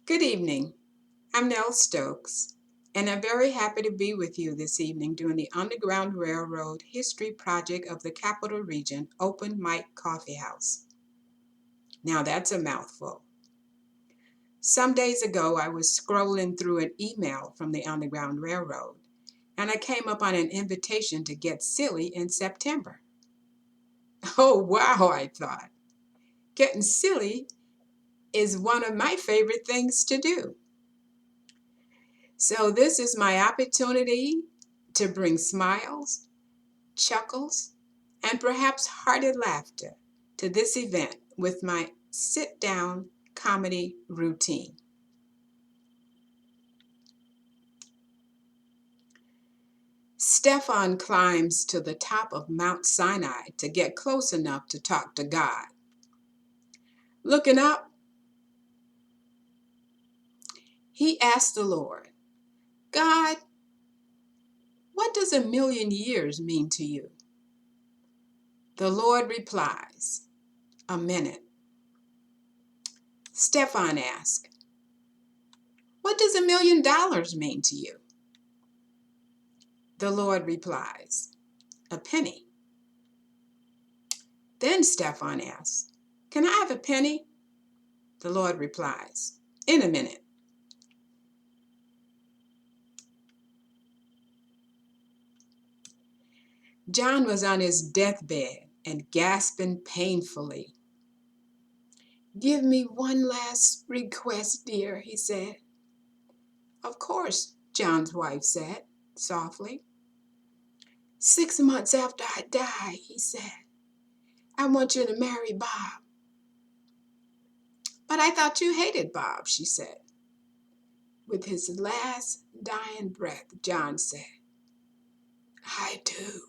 Good evening. I'm Nell Stokes, and I'm very happy to be with you this evening during the Underground Railroad History Project of the Capital Region Open Mic Coffee House. Now that's a mouthful. Some days ago, I was scrolling through an email from the Underground Railroad, and I came up on an invitation to get silly in September. Oh, wow, I thought. Getting silly is one of my favorite things to do. So, this is my opportunity to bring smiles, chuckles, and perhaps hearty laughter to this event with my sit down comedy routine. Stefan climbs to the top of Mount Sinai to get close enough to talk to God. Looking up, he asks the Lord, God, what does 1,000,000 years mean to you? The Lord replies, a minute. Stefan asks, what does $1,000,000 mean to you? The Lord replies, a penny. Then Stefan asks, can I have a penny? The Lord replies, in a minute. John was on his deathbed and gasping painfully. Give me one last request, dear, he said. Of course, John's wife said softly. 6 months after I die, he said, I want you to marry Bob. But I thought you hated Bob, she said. With his last dying breath, John said, I do.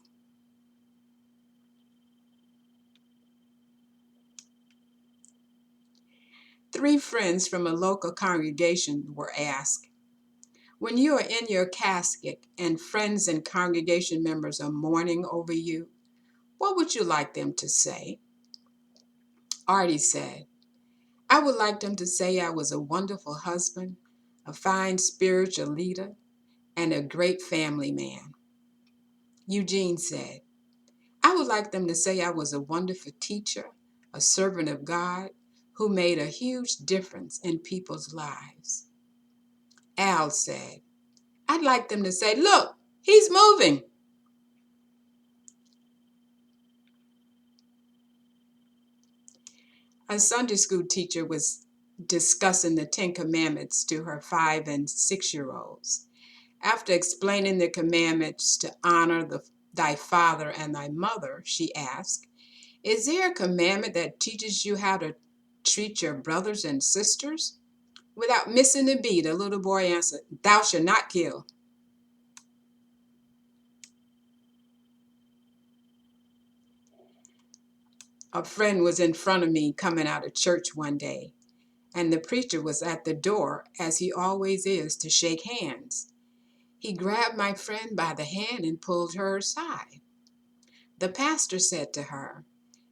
Three friends from a local congregation were asked, when you are in your casket and friends and congregation members are mourning over you, what would you like them to say? Artie said, I would like them to say I was a wonderful husband, a fine spiritual leader, and a great family man. Eugene said, I would like them to say I was a wonderful teacher, a servant of God, who made a huge difference in people's lives. Al said, I'd like them to say, look, he's moving. A Sunday school teacher was discussing the Ten Commandments to her 5 and 6-year-olds. After explaining the commandments to honor thy father and thy mother, she asked, is there a commandment that teaches you how to treat your brothers and sisters? Without missing a beat, a little boy answered, thou shalt not kill. A friend was in front of me coming out of church one day, and the preacher was at the door, as he always is, to shake hands. He grabbed my friend by the hand and pulled her aside. The pastor said to her,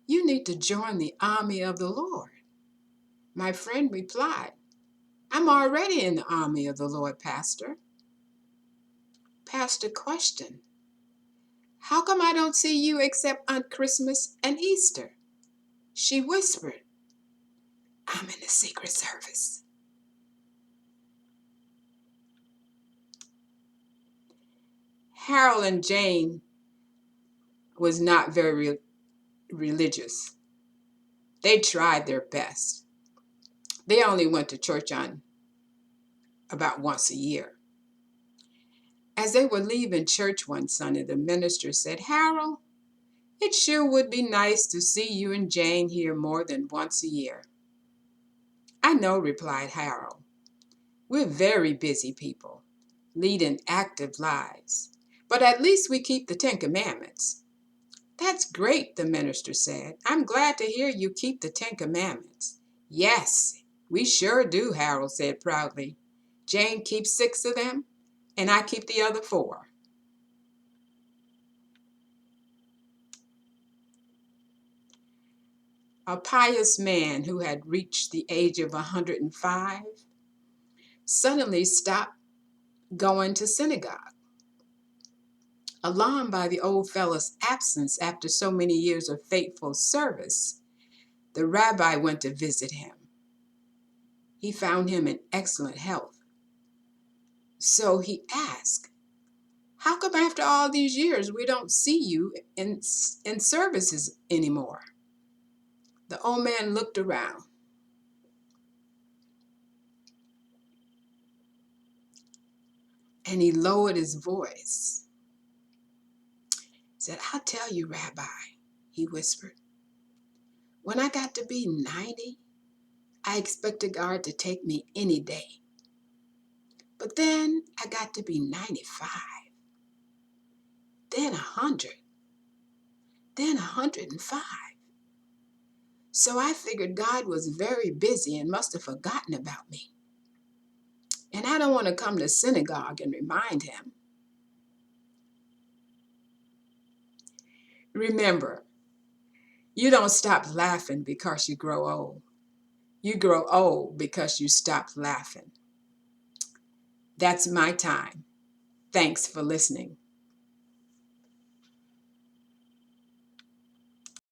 you need to join the army of the Lord. My friend replied, I'm already in the army of the Lord, Pastor. Pastor questioned, how come I don't see you except on Christmas and Easter? She whispered, I'm in the Secret Service. Harold and Jane was not very religious. They tried their best. They only went to church on about once a year. As they were leaving church one Sunday, the minister said, Harold, it sure would be nice to see you and Jane here more than once a year. I know, replied Harold. We're very busy people, leading active lives. But at least we keep the 10 Commandments. That's great, the minister said. I'm glad to hear you keep the 10 Commandments. Yes, we sure do, Harold said proudly. Jane keeps 6 of them, and I keep the other 4. A pious man who had reached the age of 105 suddenly stopped going to synagogue. Alarmed by the old fellow's absence after so many years of faithful service, the rabbi went to visit him. He found him in excellent health. So he asked, "How come after all these years we don't see you in services anymore?" The old man looked around. And he lowered his voice. He said, "I'll tell you, Rabbi," he whispered. "When I got to be 90, I expected God to take me any day. But then I got to be 95, then 100, then 105. So I figured God was very busy and must have forgotten about me. And I don't want to come to synagogue and remind him." Remember, you don't stop laughing because you grow old. You grow old because you stop laughing. That's my time. Thanks for listening.